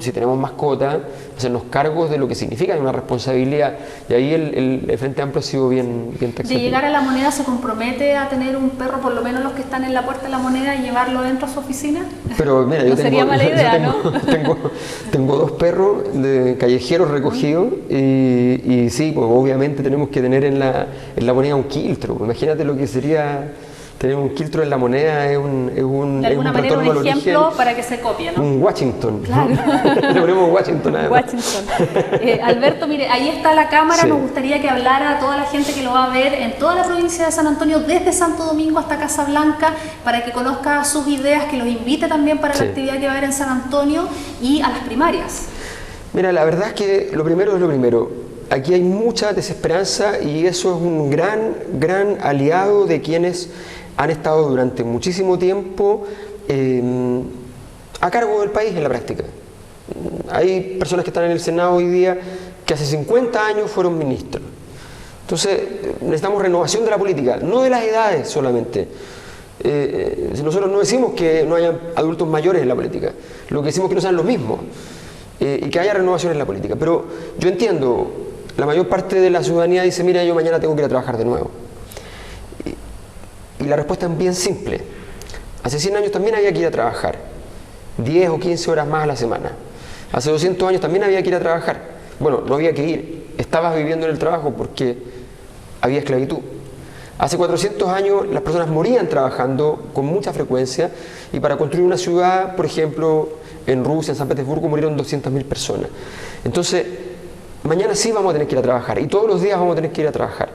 si tenemos mascota, hacernos cargos de lo que significa una responsabilidad. Y ahí el Frente Amplio ha sido bien taxativo. De llegar a La Moneda, ¿se compromete a tener un perro, por lo menos los que están en la puerta de La Moneda, y llevarlo dentro a su oficina? Pero mira, no sería mala idea, ¿no? Tengo 2 perros de callejeros recogidos y sí, pues obviamente tenemos que tener en la Moneda un quiltro. Imagínate lo que sería tener un quiltro en La Moneda, es un de alguna manera un ejemplo origen, para que se copie, ¿no? Un Washington. Claro. Le ponemos Washington además. Washington. Alberto, mire, ahí está la cámara, sí. Nos gustaría que hablara a toda la gente que lo va a ver en toda la provincia de San Antonio, desde Santo Domingo hasta Casablanca, para que conozca sus ideas, que los invite también para la actividad que va a haber en San Antonio y a las primarias. Mira, la verdad es que lo primero es lo primero. Aquí hay mucha desesperanza y eso es un gran aliado de quienes han estado durante muchísimo tiempo a cargo del país en la práctica. Hay personas que están en el Senado hoy día que hace 50 años fueron ministros. Entonces necesitamos renovación de la política, no de las edades solamente. Nosotros no decimos que no haya adultos mayores en la política, lo que decimos es que no sean los mismos. y que haya renovación en la política. Pero yo entiendo, la mayor parte de la ciudadanía dice, mira, yo mañana tengo que ir a trabajar de nuevo. Y la respuesta es bien simple. Hace 100 años también había que ir a trabajar, 10 o 15 horas más a la semana. Hace 200 años también había que ir a trabajar. Bueno, no había que ir, estabas viviendo en el trabajo porque había esclavitud. Hace 400 años las personas morían trabajando con mucha frecuencia y para construir una ciudad, por ejemplo, en Rusia, en San Petersburgo, murieron 200.000 personas. Entonces, mañana sí vamos a tener que ir a trabajar y todos los días vamos a tener que ir a trabajar.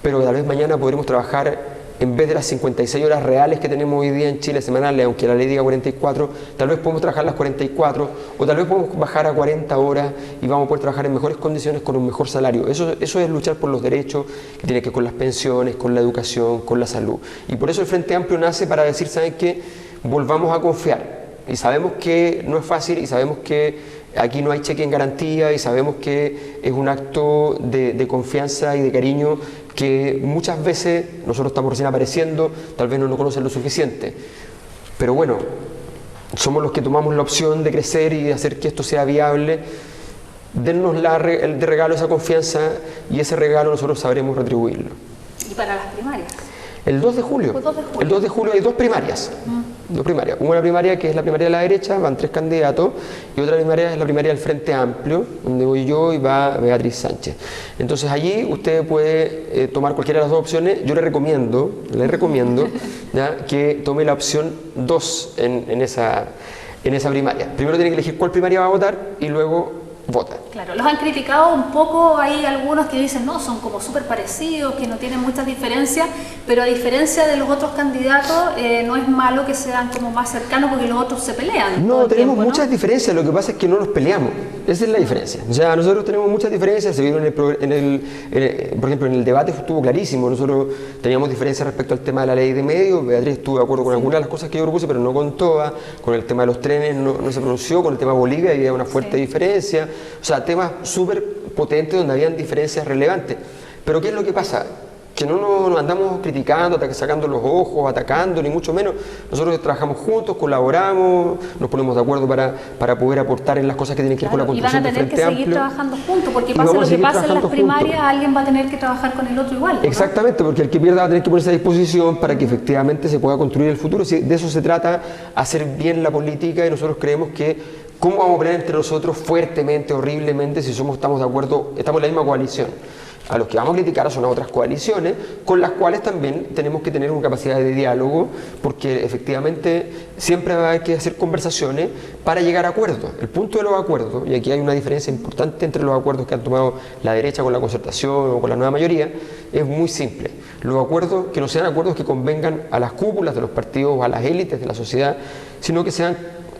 Pero tal vez mañana podremos trabajar en vez de las 56 horas reales que tenemos hoy día en Chile semanales, aunque la ley diga 44, tal vez podemos trabajar las 44 o tal vez podemos bajar a 40 horas y vamos a poder trabajar en mejores condiciones con un mejor salario. Eso es luchar por los derechos que tiene que ver con las pensiones, con la educación, con la salud. Y por eso el Frente Amplio nace para decir, ¿saben qué? Volvamos a confiar. Y sabemos que no es fácil y sabemos que aquí no hay cheque en garantía y sabemos que es un acto de confianza y de cariño que muchas veces nosotros estamos recién apareciendo, tal vez no nos conocen lo suficiente. Pero bueno, somos los que tomamos la opción de crecer y de hacer que esto sea viable. Dennos de regalo esa confianza y ese regalo nosotros sabremos retribuirlo. ¿Y para las primarias? El 2 de julio. El 2 de julio hay dos primarias. Dos primarias. Una primaria que es la primaria de la derecha, van 3 candidatos, y otra primaria es la primaria del Frente Amplio, donde voy yo y va Beatriz Sánchez. Entonces allí usted puede tomar cualquiera de las dos opciones. Yo le recomiendo ¿ya? Que tome la opción 2 en esa primaria. Primero tiene que elegir cuál primaria va a votar y luego vota. Claro, los han criticado un poco, hay algunos que dicen no, son como súper parecidos, que no tienen muchas diferencias, pero a diferencia de los otros candidatos, no es malo que sean como más cercanos porque los otros se pelean. No, tenemos muchas diferencias, lo que pasa es que no nos peleamos, esa es la diferencia. O sea, nosotros tenemos muchas diferencias, se vieron por ejemplo, en el debate estuvo clarísimo, nosotros teníamos diferencias respecto al tema de la ley de medios, Beatriz estuvo de acuerdo con algunas de las cosas que yo propuse, pero no con todas, con el tema de los trenes no se pronunció, con el tema de Bolivia había una fuerte diferencia. O sea, temas súper potentes donde habían diferencias relevantes. Pero ¿qué es lo que pasa? Que no nos andamos criticando, sacando los ojos, atacando, ni mucho menos. Nosotros trabajamos juntos, colaboramos, nos ponemos de acuerdo para poder aportar en las cosas que tienen que ver con la construcción del Frente Amplio. Y van a tener que seguir trabajando juntos, porque pase lo que pase en las primarias, alguien va a tener que trabajar con el otro igual, ¿no? Exactamente, porque el que pierda va a tener que ponerse a disposición para que efectivamente se pueda construir el futuro. De eso se trata, hacer bien la política, y nosotros creemos que ¿cómo vamos a pelear entre nosotros fuertemente, horriblemente, si estamos de acuerdo, estamos en la misma coalición? A los que vamos a criticar son a otras coaliciones, con las cuales también tenemos que tener una capacidad de diálogo, porque efectivamente siempre va a haber que hacer conversaciones para llegar a acuerdos. El punto de los acuerdos, y aquí hay una diferencia importante entre los acuerdos que han tomado la derecha con la concertación o con la nueva mayoría, es muy simple. Los acuerdos que no sean acuerdos que convengan a las cúpulas de los partidos o a las élites de la sociedad, sino que sean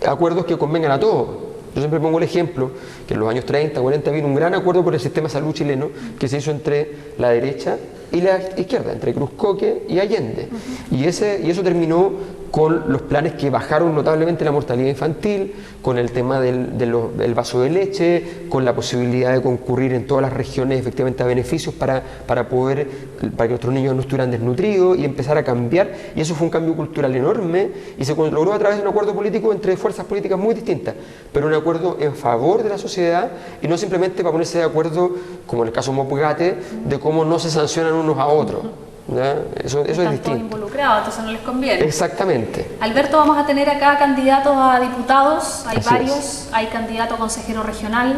acuerdos que convengan a todos. Yo siempre pongo el ejemplo que en los años 30, 40 vino un gran acuerdo por el sistema de salud chileno que se hizo entre la derecha y la izquierda, entre Cruz-Coke y Allende. Y eso terminó con los planes que bajaron notablemente la mortalidad infantil, con el tema del vaso de leche, con la posibilidad de concurrir en todas las regiones efectivamente a beneficios para que nuestros niños no estuvieran desnutridos y empezar a cambiar. Y eso fue un cambio cultural enorme y se logró a través de un acuerdo político entre fuerzas políticas muy distintas, pero un acuerdo en favor de la sociedad y no simplemente para ponerse de acuerdo, como en el caso Mopugate, de cómo no se sancionan unos a otros. ¿Ya? Eso es distinto. Están todos involucrados, entonces no les conviene. Exactamente. Alberto, vamos a tener acá candidatos a diputados, hay varios, hay candidato a consejero regional.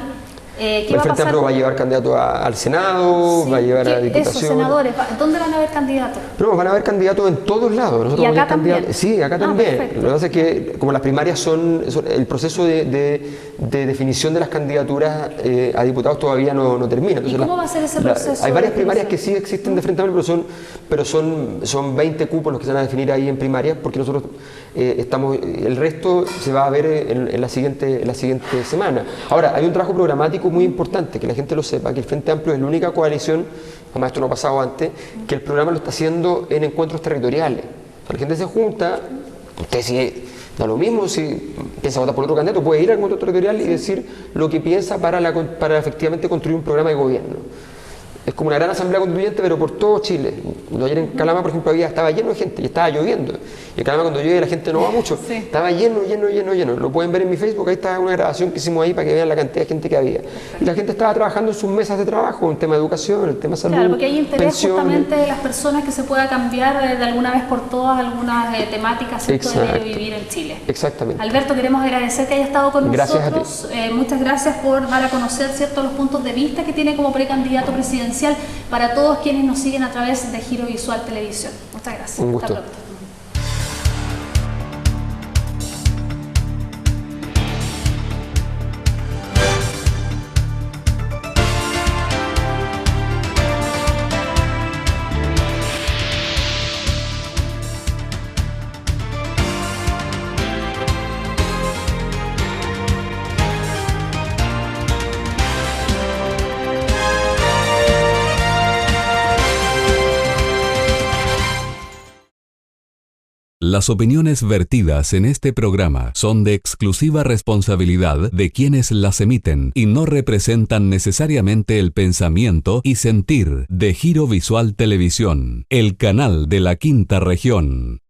¿Qué el va a Frente pasar? Amplio va a llevar candidato al Senado, Sí, va a llevar a Diputación. Esos senadores, ¿dónde van a haber candidatos? No, van a haber candidatos en todos lados. Nosotros ¿Y vamos a acá tener también? Sí, acá también. Perfecto. Lo que pasa es que como las primarias son el proceso de definición de las candidaturas a diputados todavía no termina. Entonces, ¿Y cómo va a ser ese proceso? Hay varias primarias que sí existen de Frente Amplio, pero son 20 cupos los que se van a definir ahí en primarias, porque nosotros el resto se va a ver en la siguiente semana. Ahora, hay un trabajo programático muy importante, que la gente lo sepa, que el Frente Amplio es la única coalición, además esto no ha pasado antes, que el programa lo está haciendo en encuentros territoriales. O sea, la gente se junta, usted si da lo mismo, si piensa votar por otro candidato, puede ir al encuentro territorial y decir lo que piensa para efectivamente construir un programa de gobierno. es como una gran asamblea constituyente, pero por todo Chile. Cuando ayer en Calama, por ejemplo, estaba lleno de gente y estaba lloviendo. Y en Calama cuando llueve la gente no va mucho. Sí. Estaba lleno. Lo pueden ver en mi Facebook, ahí está una grabación que hicimos ahí para que vean la cantidad de gente que había. Y la gente estaba trabajando en sus mesas de trabajo, el tema de educación, el tema de salud, claro, porque hay interés pensiones. justamente de las personas que se pueda cambiar de alguna vez por todas algunas temáticas, ¿cierto?, de diario vivir en Chile. Exactamente. Alberto, queremos agradecer que haya estado con Gracias nosotros. Muchas gracias por dar a conocer, ¿cierto?, los puntos de vista que tiene como precandidato presidencial para todos quienes nos siguen a través de Giro Visual Televisión. Muchas gracias. Un gusto. Hasta pronto. Las opiniones vertidas en este programa son de exclusiva responsabilidad de quienes las emiten y no representan necesariamente el pensamiento y sentir de Giro Visual Televisión, el canal de la Quinta Región.